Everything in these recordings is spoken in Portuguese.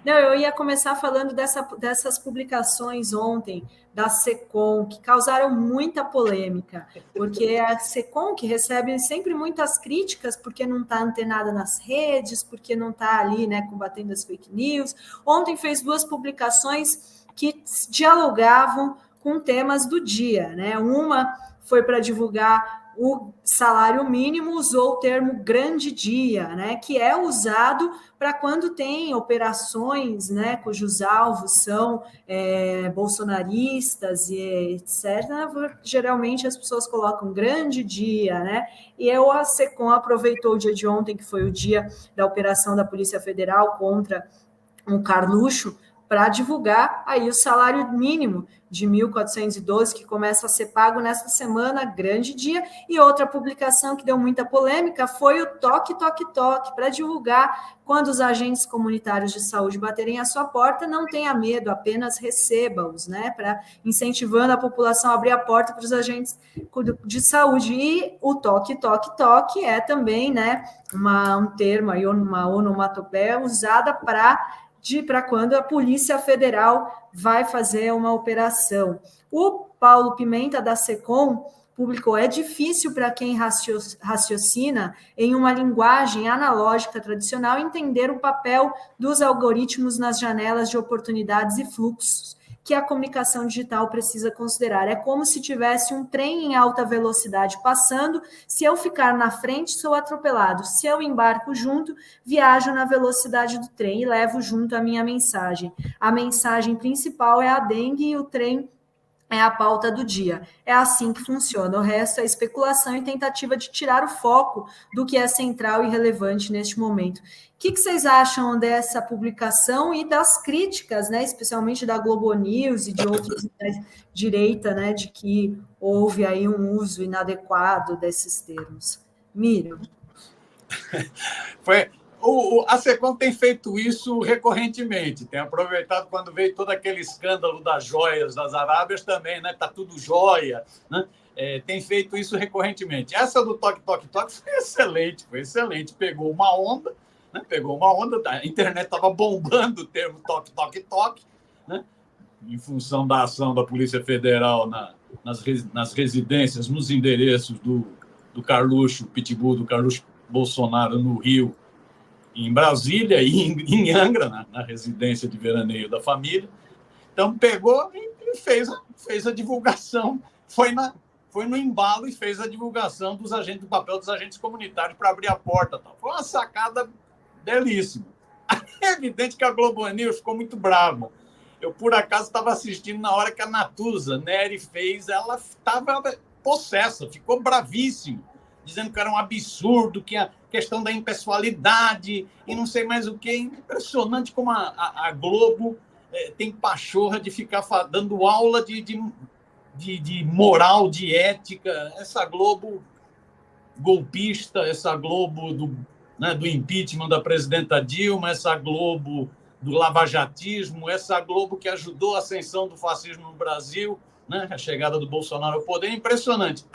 Não, eu ia começar falando dessas publicações ontem da SECOM, que causaram muita polêmica, porque a SECOM, que recebe sempre muitas críticas, porque não está antenada nas redes, porque não está ali, né, combatendo as fake news. Ontem fez 2 publicações que dialogavam com temas do dia, né? Uma foi para divulgar o salário mínimo, usou o termo grande dia, né, que é usado para quando tem operações, né, cujos alvos são bolsonaristas e etc. Geralmente as pessoas colocam grande dia, né? E a SECOM aproveitou o dia de ontem, que foi o dia da operação da Polícia Federal contra um Carluxo, para divulgar aí o salário mínimo de 1.412, que começa a ser pago nesta semana, grande dia. E outra publicação que deu muita polêmica foi o toque, toque, toque, para divulgar quando os agentes comunitários de saúde baterem à sua porta, não tenha medo, apenas receba-os, né? Para incentivando a população a abrir a porta para os agentes de saúde. E o toque, toque, toque é também, né, um termo aí, uma onomatopeia usada para quando a Polícia Federal vai fazer uma operação. O Paulo Pimenta, da SECOM, publicou: é difícil para quem raciocina em uma linguagem analógica tradicional entender o papel dos algoritmos nas janelas de oportunidades e fluxos que a comunicação digital precisa considerar. É como se tivesse um trem em alta velocidade passando. Se eu ficar na frente, sou atropelado. Se eu embarco junto, viajo na velocidade do trem e levo junto a minha mensagem. A mensagem principal é a dengue e o trem é a pauta do dia. É assim que funciona. O resto é especulação e tentativa de tirar o foco do que é central e relevante neste momento. O que vocês acham dessa publicação e das críticas, né, especialmente da Globo News e de outros da direita, né, de que houve aí um uso inadequado desses termos? Miriam. A SECOM tem feito isso recorrentemente, tem aproveitado quando veio todo aquele escândalo das joias das Arábias também, né? Está tudo joia, né? Tem feito isso recorrentemente. Essa do toque, toque, toque foi excelente. Pegou uma onda, né? A internet estava bombando o termo toque, toque, toque, né? Em função da ação da Polícia Federal nas residências, nos endereços do Carluxo, Pitbull, do Carluxo Bolsonaro no Rio, em Brasília e em Angra, na residência de veraneio da família. Então, pegou e fez a divulgação, foi no embalo e fez a divulgação do papel dos agentes comunitários para abrir a porta. Tal. Foi uma sacada belíssima. É evidente que a Globo News ficou muito brava. Eu, por acaso, estava assistindo na hora que a Natuza Neri fez, ela estava possessa, ficou bravíssima, dizendo que era um absurdo, que a questão da impessoalidade e não sei mais o que. Impressionante como a Globo tem pachorra de ficar dando aula de moral, de ética. Essa Globo golpista, essa Globo do impeachment da presidenta Dilma, essa Globo do lavajatismo, essa Globo que ajudou a ascensão do fascismo no Brasil, né? A chegada do Bolsonaro ao poder, impressionante.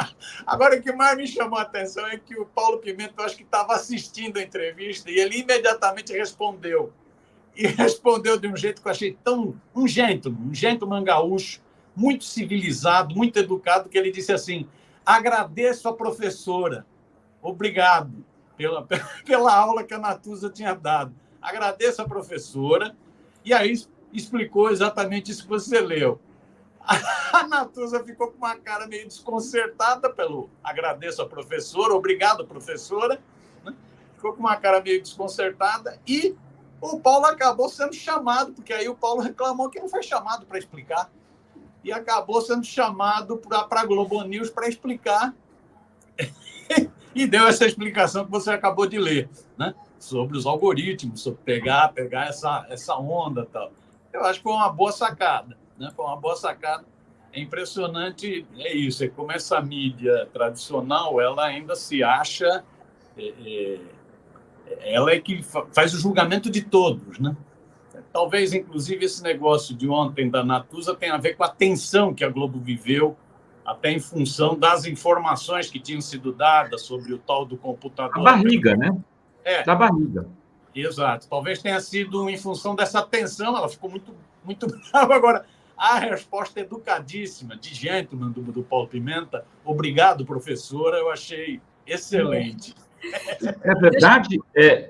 Agora, o que mais me chamou a atenção é que o Paulo Pimenta, eu acho que estava assistindo a entrevista e ele imediatamente respondeu. E respondeu de um jeito que eu achei tão... um gentleman gaúcho, muito civilizado, muito educado, que ele disse assim: agradeço a professora, obrigado pela aula que a Natuza tinha dado. Agradeço a professora. E aí explicou exatamente isso que você leu. A Natuza ficou com uma cara meio desconcertada pelo agradeço a professora, obrigado, professora, né? Ficou com uma cara meio desconcertada e o Paulo acabou sendo chamado, porque aí o Paulo reclamou que não foi chamado para explicar, e acabou sendo chamado para a Globo News para explicar e deu essa explicação que você acabou de ler, né? Sobre os algoritmos, sobre pegar essa onda e tal. Eu acho que foi uma boa sacada. Foi uma boa sacada. É impressionante, é isso, é como essa mídia tradicional, ela ainda se acha, ela é que faz o julgamento de todos, né? Talvez, inclusive, esse negócio de ontem da Natuza tenha a ver com a tensão que a Globo viveu, até em função das informações que tinham sido dadas sobre o tal do computador. A barriga, né? Da barriga. Exato. Talvez tenha sido em função dessa tensão, ela ficou muito, muito brava. Agora, a resposta educadíssima de gentleman do Paulo Pimenta, obrigado, professora, eu achei excelente. É verdade,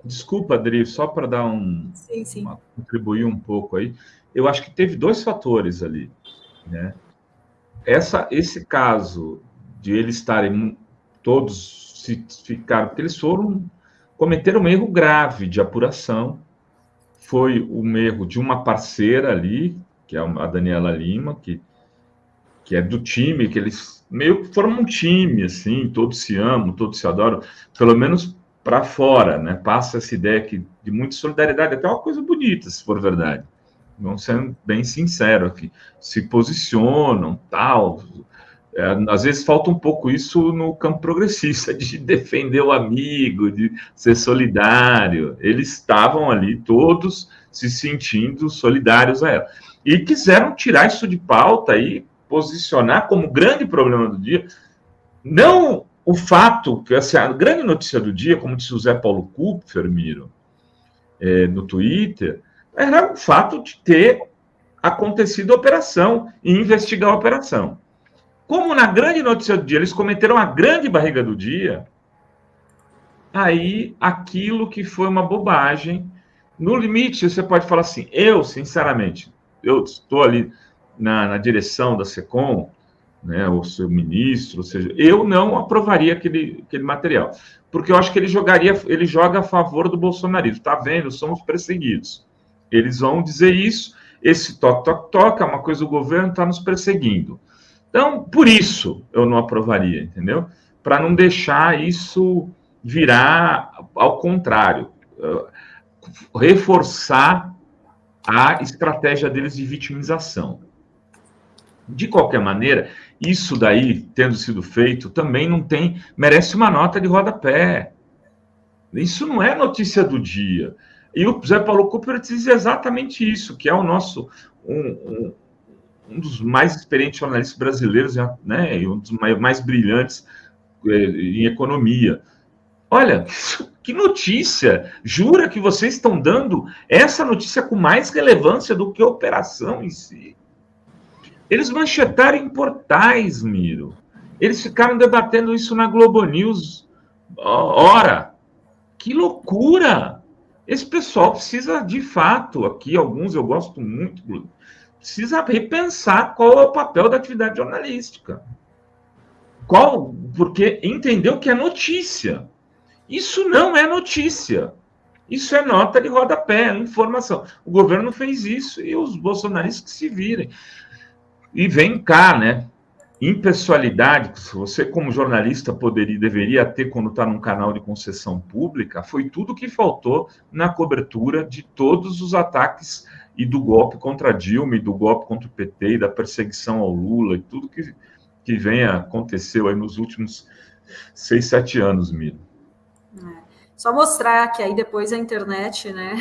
desculpa, Adri, só para dar Sim. Contribuir um pouco aí, eu acho que teve dois fatores ali, né? Esse caso de eles estarem todos se ficaram, porque eles cometeram um erro grave de apuração, foi um erro de uma parceira ali, que é a Daniela Lima, que é do time, que eles meio que formam um time, assim, todos se amam, todos se adoram, pelo menos para fora, né? Passa essa ideia de muita solidariedade, até uma coisa bonita, se for verdade. Vamos ser bem sinceros aqui. Se posicionam, tal. Às vezes falta um pouco isso no campo progressista, de defender o amigo, de ser solidário. Eles estavam ali todos se sentindo solidários a ela. E quiseram tirar isso de pauta e posicionar como grande problema do dia, não o fato, que assim, a grande notícia do dia, como disse o Zé Paulo Kupfer, Miro, no Twitter, era o fato de ter acontecido a operação e investigar a operação. Como na grande notícia do dia eles cometeram a grande barriga do dia, aí aquilo que foi uma bobagem, no limite você pode falar assim, eu, sinceramente, eu estou ali na direção da SECOM, né, o seu ministro, ou seja, eu não aprovaria aquele material, porque eu acho que ele joga a favor do bolsonarismo. Está vendo? Somos perseguidos. Eles vão dizer isso, esse toque é uma coisa do governo está nos perseguindo. Então, por isso eu não aprovaria, entendeu? Para não deixar isso virar ao contrário, reforçar a estratégia deles de vitimização. De qualquer maneira, isso daí, tendo sido feito, também merece uma nota de rodapé. Isso não é notícia do dia. E o Zé Paulo Kupfer diz exatamente isso, que é o nosso um dos mais experientes jornalistas brasileiros, né, e um dos mais brilhantes em economia. Olha, que notícia! Jura que vocês estão dando essa notícia com mais relevância do que a operação em si? Eles manchetaram em portais, Miro. Eles ficaram debatendo isso na Globo News. Ora, que loucura! Esse pessoal precisa, de fato, aqui, alguns eu gosto muito, precisa repensar qual é o papel da atividade jornalística. Porque entendeu que é notícia. Isso não é notícia. Isso é nota de rodapé, informação. O governo fez isso e os bolsonaristas que se virem. E vem cá, né? Impessoalidade, que você como jornalista deveria ter quando está num canal de concessão pública, foi tudo que faltou na cobertura de todos os ataques e do golpe contra a Dilma, e do golpe contra o PT, e da perseguição ao Lula, e tudo que aconteceu aí nos últimos 6, 7 anos, Miro. Só mostrar que aí depois a internet, né,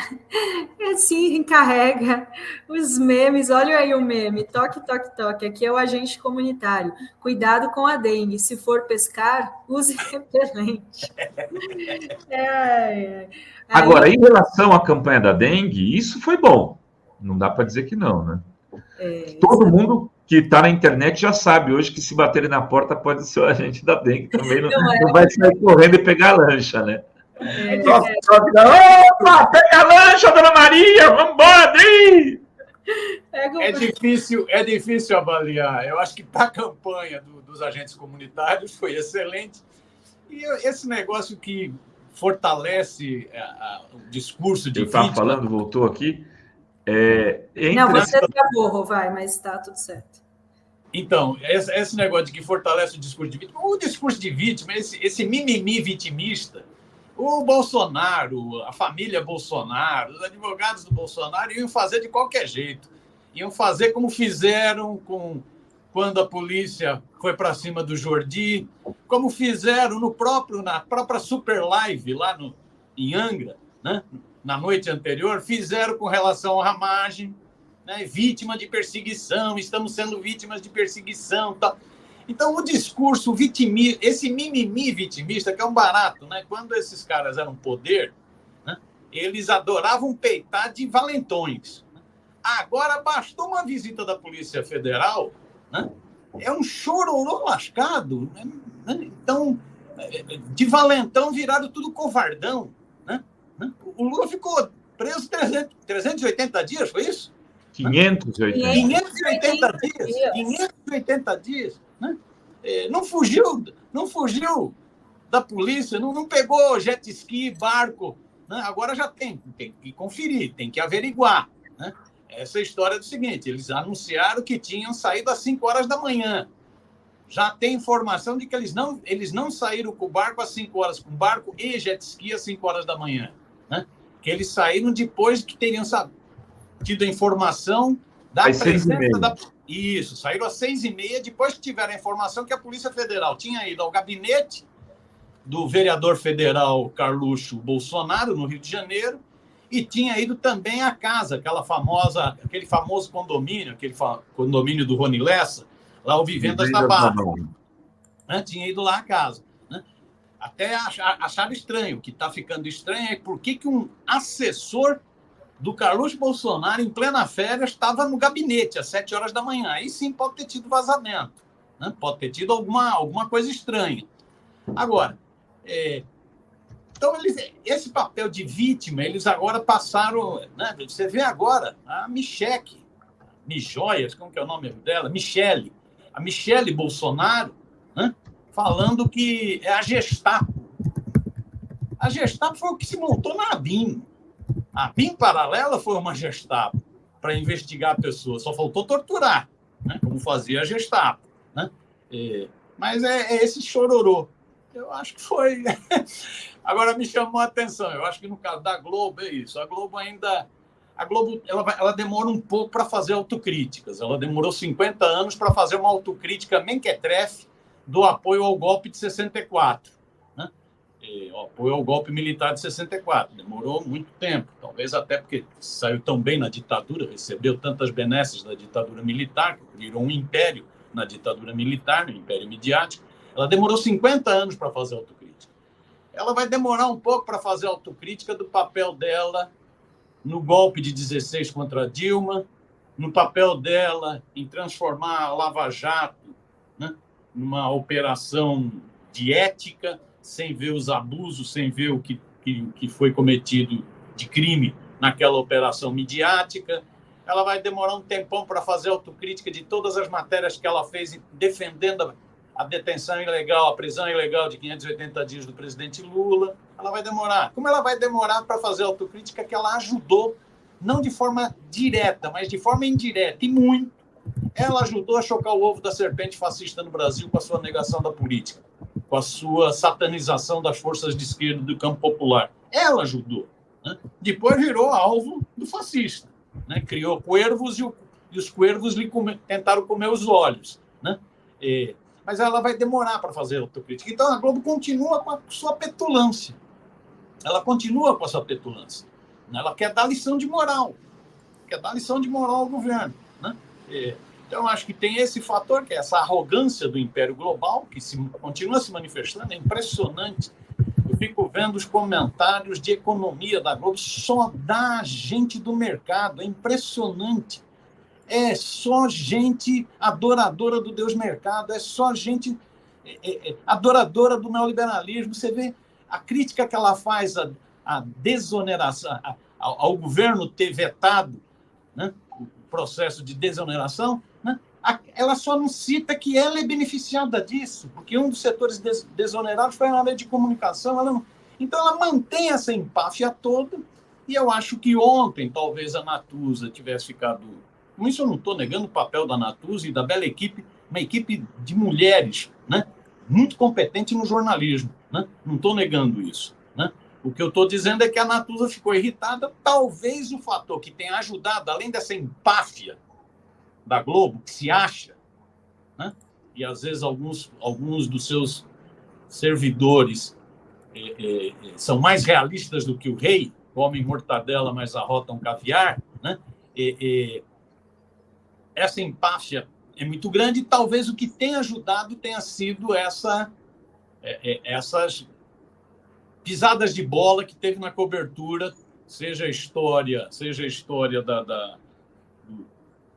assim, encarrega os memes. Olha aí o meme, toque, toque, toque. Aqui é o agente comunitário. Cuidado com a dengue. Se for pescar, use repelente. Agora, em relação à campanha da dengue, isso foi bom. Não dá para dizer que não, né? Todo mundo que está na internet já sabe hoje que se baterem na porta pode ser o agente da dengue também. Não vai sair correndo e pegar a lancha, né? Opa, pega a lancha, Dona Maria, vamos embora, Adri! É difícil avaliar. Eu acho que para a campanha dos agentes comunitários foi excelente. E esse negócio que fortalece o discurso de vítima... Eu estava falando, voltou aqui. Não, você travou, mas está tudo certo. Então, esse negócio de que fortalece o discurso de vítima, esse mimimi vitimista, o Bolsonaro, a família Bolsonaro, os advogados do Bolsonaro iam fazer de qualquer jeito. Iam fazer como fizeram quando a polícia foi para cima do Jordi, como fizeram na própria Super Live lá em Angra, né? Na noite anterior, fizeram com relação à Ramagem, né? Vítima de perseguição, estamos sendo vítimas de perseguição, tal. Então, o discurso vitimista, esse mimimi vitimista, que é um barato, né? Quando esses caras eram poder, né? eles adoravam peitar de valentões. Agora, bastou uma visita da Polícia Federal, né? É um chororô lascado. Né? Então, de valentão viraram tudo covardão. Né? O Lula ficou preso 380 dias, foi isso? 580. 580 dias. 580 dias. Né? Não fugiu da polícia, não pegou jet ski, barco. Né? Agora já tem que conferir, tem que averiguar. Né? Essa história é do seguinte, eles anunciaram que tinham saído às 5 horas da manhã. Já tem informação de que eles não saíram com o barco às 5 horas, com barco e jet ski às 5 horas da manhã. Né? Que eles saíram depois que teriam tido a informação da presença da... Isso, saíram às 6h30, depois que tiveram a informação que a Polícia Federal tinha ido ao gabinete do vereador federal Carluxo Bolsonaro, no Rio de Janeiro, e tinha ido também à casa, aquele famoso condomínio, condomínio do Rony Lessa, lá o Vivendas da Barra. Né? Tinha ido lá à casa. Né? Até acharam estranho. O que está ficando estranho é por que um assessor do Carluxo Bolsonaro, em plena férias, estava no gabinete às 7 horas da manhã. Aí sim pode ter tido vazamento. Né? Pode ter tido alguma coisa estranha. Agora, então, esse papel de vítima, eles agora passaram... Né? Você vê agora a Mijoias, como que é o nome dela? Michele. A Michele Bolsonaro, né? Falando que é a Gestapo. A Gestapo foi o que se montou na ABIN. A ABIN paralela foi uma Gestapo para investigar a pessoa. Só faltou torturar, né? Como fazia a Gestapo. Né? Mas é esse chororô. Eu acho que foi... Agora me chamou a atenção. Eu acho que no caso da Globo é isso. A Globo ela demora um pouco para fazer autocríticas. Ela demorou 50 anos para fazer uma autocrítica mequetrefe do apoio ao golpe de 64. Né? O apoio ao golpe militar de 64. Demorou muito tempo. Talvez até porque saiu tão bem na ditadura, recebeu tantas benesses da ditadura militar, que virou um império na ditadura militar, no império midiático. Ela demorou 50 anos para fazer autocrítica. Ela vai demorar um pouco para fazer autocrítica do papel dela no golpe de 16 contra Dilma, no papel dela em transformar a Lava Jato, né, numa operação de ética, sem ver os abusos, sem ver o que foi cometido de crime naquela operação midiática. Ela vai demorar um tempão para fazer autocrítica de todas as matérias que ela fez defendendo a detenção ilegal, a prisão ilegal de 580 dias do presidente Lula. Ela vai demorar. Como ela vai demorar para fazer autocrítica que ela ajudou, não de forma direta, mas de forma indireta, e muito, ela ajudou a chocar o ovo da serpente fascista no Brasil com a sua negação da política, com a sua satanização das forças de esquerda do campo popular. Ela ajudou. Né? Depois virou alvo do fascista. Né? Criou cuervos e os cuervos tentaram comer os olhos. Né? Mas ela vai demorar para fazer autocrítica. Então, a Globo continua com a sua petulância. Ela continua com a sua petulância. Ela quer dar lição de moral. Quer dar lição de moral ao governo. Né? Então, acho que tem esse fator, que é essa arrogância do império global, que continua se manifestando. É impressionante. Eu fico vendo os comentários de economia da Globo, só dá gente do mercado. É impressionante. É só gente adoradora do Deus mercado, é só gente adoradora do neoliberalismo. Você vê a crítica que ela faz à desoneração, ao governo ter vetado, né, o processo de desoneração, né, ela só não cita que ela é beneficiada disso, porque um dos setores desonerados foi a área de comunicação. Então, ela mantém essa empáfia toda, e eu acho que ontem, talvez, a Natuza tivesse ficado... Com isso, eu não estou negando o papel da Natuza e da bela equipe, uma equipe de mulheres, né, muito competente no jornalismo. Né? Não estou negando isso. Né? O que eu estou dizendo é que a Natuza ficou irritada. Talvez o fator que tenha ajudado, além dessa empáfia da Globo, que se acha, né, e às vezes alguns dos seus servidores são mais realistas do que o rei, comem mortadela, mas arrotam caviar, né? Essa empáfia é muito grande, e talvez o que tenha ajudado tenha sido essas pisadas de bola que teve na cobertura seja a história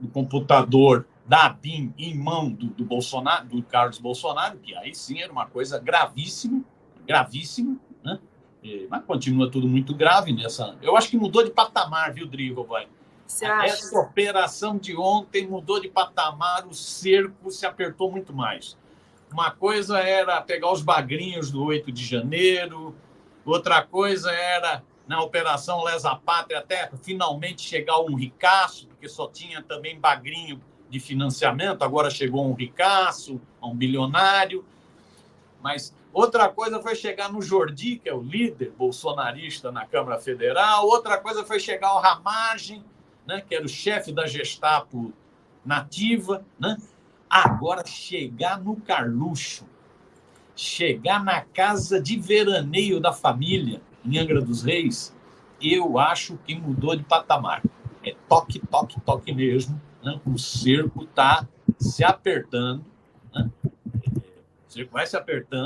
do computador da ABIN em mão do Bolsonaro, do Carlos Bolsonaro, que aí sim era uma coisa gravíssima, né? Mas continua tudo muito grave nessa. Eu acho que mudou de patamar, viu, Drigo? Você acha? Essa operação de ontem mudou de patamar, o cerco se apertou muito mais. Uma coisa era pegar os bagrinhos do 8 de janeiro, outra coisa era, na Operação Lesa Pátria, até finalmente chegar um ricaço, porque só tinha também bagrinho de financiamento, agora chegou um ricaço, um bilionário. Mas outra coisa foi chegar no Jordi, que é o líder bolsonarista na Câmara Federal, outra coisa foi chegar ao Ramagem, né, que era o chefe da Gestapo nativa, né? Agora chegar no Carluxo, chegar na casa de veraneio da família, em Angra dos Reis, eu acho que mudou de patamar. É toque, toque, toque mesmo, né? O cerco está se apertando, né? O cerco vai se apertando.